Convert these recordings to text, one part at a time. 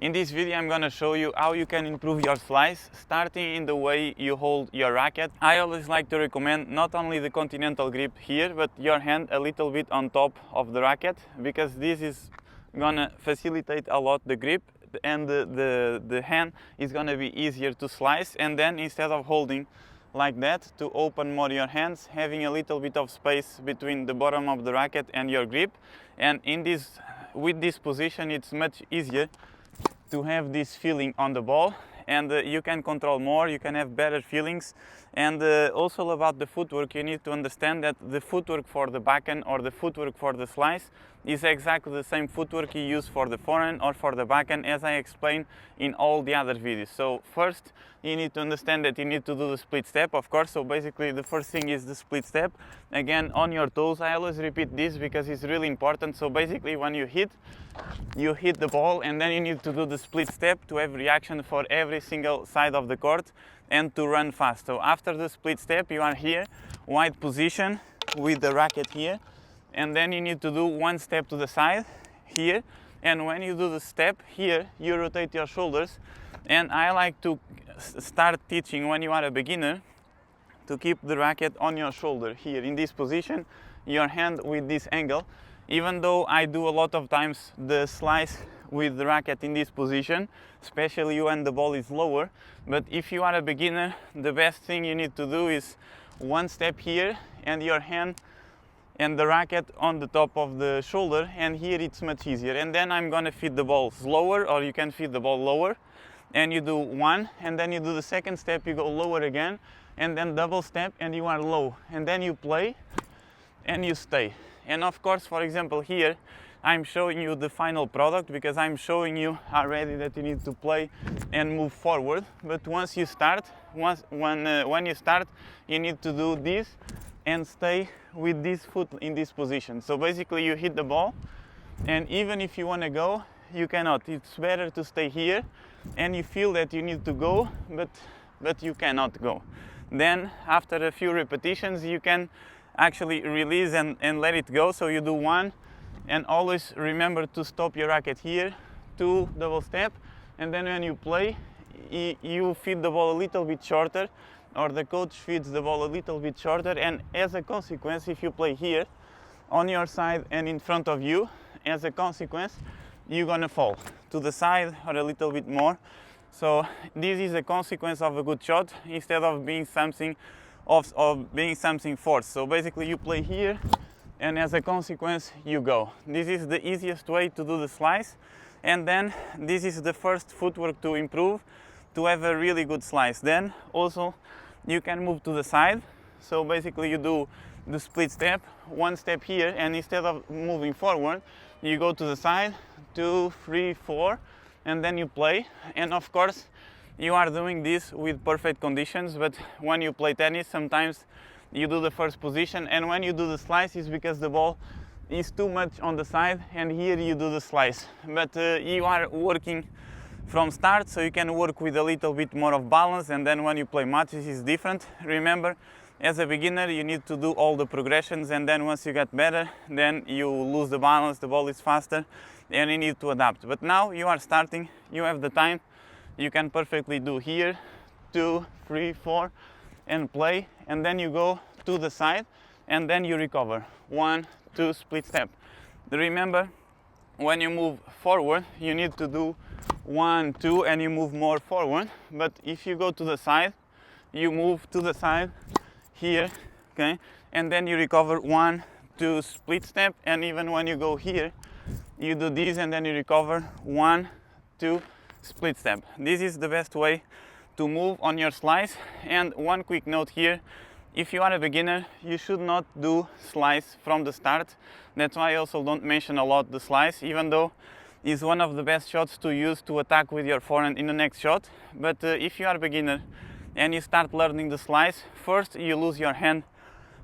In this video I'm gonna show you how you can improve your slice, starting in the way you hold your racket. I always like to recommend not only the continental grip here, but your hand a little bit on top of the racket, because this is gonna facilitate a lot the grip, and the hand is gonna be easier to slice. And then instead of holding like that, to open more your hands, having a little bit of space between the bottom of the racket and your grip. And with this position it's much easier to have this feeling on the ball, and you can control more, you can have better feelings. And also about the footwork, you need to understand that the footwork for the backhand or the footwork for the slice is exactly the same footwork you use for the forehand or for the backhand, as I explained in all the other videos. So first you need to understand that you need to do the split step, of course. So basically the first thing is the split step, again on your toes. I always repeat this because it's really important. So basically when you hit the ball, and then you need to do the split step to have reaction for every single side of the court and to run fast. So after the split step you are here, wide position with the racket here, and then you need to do one step to the side here. And when you do the step here, you rotate your shoulders. And I like to start teaching when you are a beginner to keep the racket on your shoulder here in this position, your hand with this angle. Even though I do a lot of times the slice with the racket in this position, especially when the ball is lower. But if you are a beginner, the best thing you need to do is one step here and your hand and the racket on the top of the shoulder, and here it's much easier. And then I'm gonna feed the ball slower, or you can feed the ball lower, and you do one, and then you do the second step, you go lower again, and then double step and you are low, and then you play and you stay. And of course, for example, here I'm showing you the final product because I'm showing you already that you need to play and move forward. But once you start, when you start, you need to do this and stay with this foot in this position. So basically you hit the ball, and even if you want to go, you cannot. It's better to stay here, and you feel that you need to go, but you cannot go. Then after a few repetitions you can actually release and let it go. So you do one, and always remember to stop your racket here, two, double step, and then when you play, you feed the ball a little bit shorter, or the coach feeds the ball a little bit shorter. And as a consequence, if you play here on your side and in front of you, as a consequence you're gonna fall to the side or a little bit more. So this is a consequence of a good shot, instead of being something being something forced. So basically you play here, and as a consequence you go. This is the easiest way to do the slice. And then this is the first footwork to improve, to have a really good slice. Then also you can move to the side. So basically you do the split step, one step here, and instead of moving forward you go to the side, 2, 3, 4, and then you play. And of course you are doing this with perfect conditions, but when you play tennis sometimes you do the first position, and when you do the slice is because the ball is too much on the side, and here you do the slice. But you are working from start, so you can work with a little bit more of balance, and then when you play matches it's different. Remember, as a beginner you need to do all the progressions, and then once you get better, then you lose the balance, the ball is faster, and you need to adapt. But now you are starting, you have the time, you can perfectly do here, 2, 3, 4, and play. And then you go to the side, and then you recover, 1, 2, split step. Remember, when you move forward you need to do 1, 2, and you move more forward. But if you go to the side, you move to the side here, okay, and then you recover, 1, 2, split step. And even when you go here you do this, and then you recover, 1, 2, split step. This is the best way to move on your slice. And one quick note here, if you are a beginner you should not do slice from the start. That's why I also don't mention a lot the slice, even though it's one of the best shots to use to attack with your forehand in the next shot. But if you are a beginner and you start learning the slice, first you lose your hand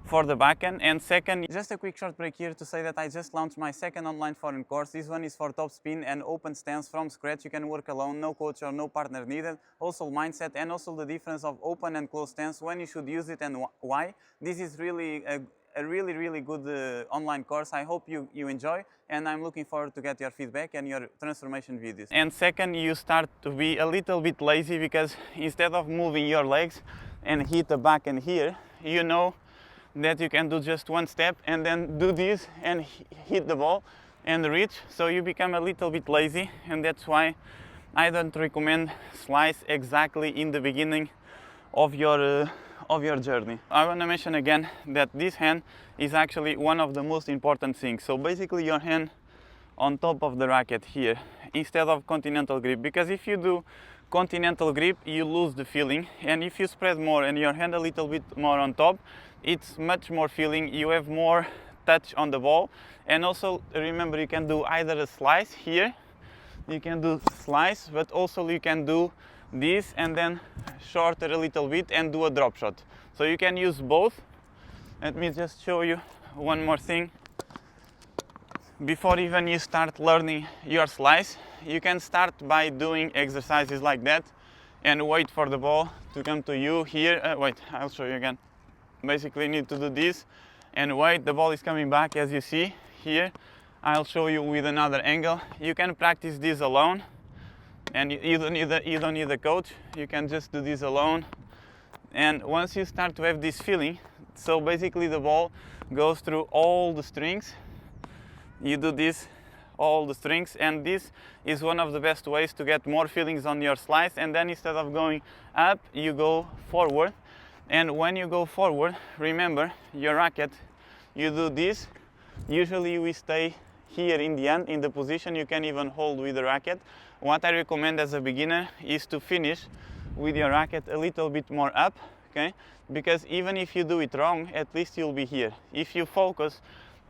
for the backhand, and second, just a quick short break here to say that I just launched my second online forehand course. This one is for top spin and open stance from scratch. You can work alone, no coach or no partner needed. Also mindset, and also the difference of open and closed stance, when you should use it and why. This is really a really good online course. I hope you enjoy, and I'm looking forward to get your feedback and your transformation videos. And second, you start to be a little bit lazy, because instead of moving your legs and hit the backhand here, you know that you can do just one step and then do this and hit the ball and reach. So you become a little bit lazy, and that's why I don't recommend slice exactly in the beginning of your journey. I want to mention again that this hand is actually one of the most important things. So basically your hand on top of the racket here instead of continental grip, because if you do continental grip you lose the feeling, and if you spread more and your hand a little bit more on top, it's much more feeling, you have more touch on the ball. And also remember, you can do either a slice here, you can do slice, but also you can do this and then shorter a little bit and do a drop shot. So you can use both. Let me just show you one more thing. Before even you start learning your slice, you can start by doing exercises like that and wait for the ball to come to you here. Wait, I'll show you again. Basically you need to do this and wait, the ball is coming back as you see here. I'll show you with another angle. You can practice this alone, and you don't need a coach. You can just do this alone. And once you start to have this feeling, so basically the ball goes through all the strings. You do this, all the strings, and this is one of the best ways to get more feelings on your slice. And then instead of going up, you go forward. And when you go forward, remember your racket, you do this. Usually we stay here in the end in the position you can even hold with the racket. What I recommend as a beginner is to finish with your racket a little bit more up, okay? Because even if you do it wrong, at least you'll be here. If you focus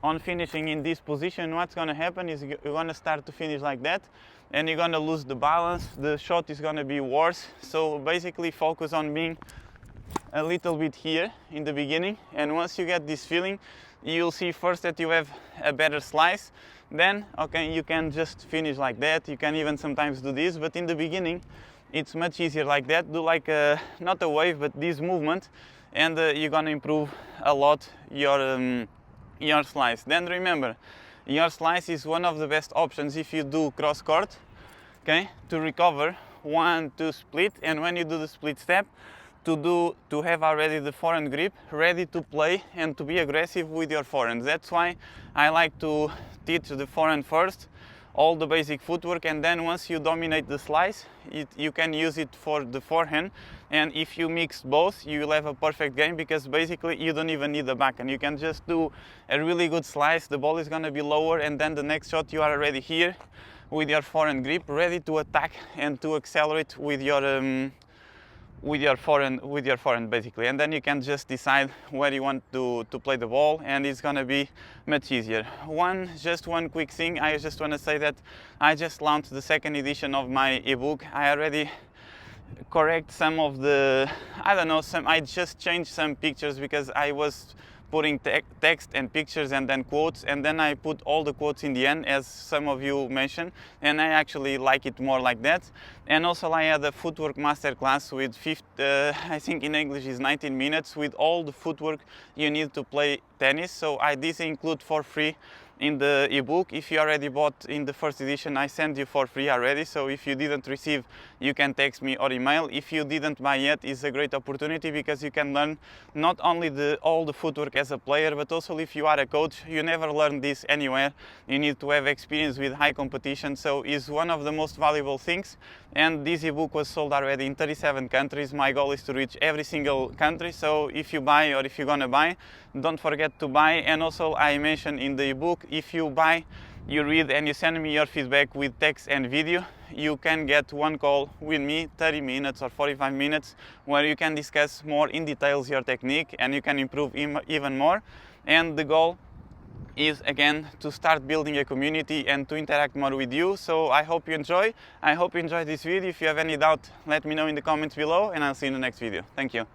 on finishing in this position, what's going to happen is you're going to start to finish like that, and you're going to lose the balance, the shot is going to be worse. So basically focus on being a little bit here in the beginning, and once you get this feeling, you'll see first that you have a better slice. Then, okay, you can just finish like that. You can even sometimes do this, but in the beginning, it's much easier like that. Do like not a wave, but this movement, and you're gonna improve a lot your slice. Then remember, your slice is one of the best options if you do cross court, okay, to recover 1-2 split, and when you do the split step, to have already the forehand grip ready to play and to be aggressive with your forehand. That's why I like to teach the forehand first, all the basic footwork, and then once you dominate the slice, you can use it for the forehand. And if you mix both, you will have a perfect game, because basically you don't even need the backhand. You can just do a really good slice, the ball is going to be lower, and then the next shot you are already here with your forehand grip, ready to attack and to accelerate with your forehand basically. And then you can just decide where you want to play the ball, and it's gonna be much easier. Just one quick thing, I just want to say that I just launched the second edition of my ebook. I already correct some of the, I just changed some pictures because I was putting text and pictures and then quotes, and then I put all the quotes in the end, as some of you mentioned, and I actually like it more like that. And also I had a footwork masterclass with I think in English is 19 minutes with all the footwork you need to play tennis. So this include for free in the ebook. If you already bought in the first edition, I sent you for free already. So if you didn't receive, you can text me or email. If you didn't buy yet, it's a great opportunity, because you can learn not only all the footwork as a player, but also if you are a coach. You never learn this anywhere. You need to have experience with high competition. So it's one of the most valuable things. And this ebook was sold already in 37 countries. My goal is to reach every single country. So if you buy, or if you're gonna buy, don't forget to buy. And also I mentioned in the ebook, if you buy, you read and you send me your feedback with text and video, you can get one call with me, 30 minutes or 45 minutes, where you can discuss more in details your technique, and you can improve even more. And the goal is again to start building a community and to interact more with you. So I hope you enjoy. I hope you enjoyed this video. If you have any doubt, let me know in the comments below, and I'll see you in the next video. Thank you.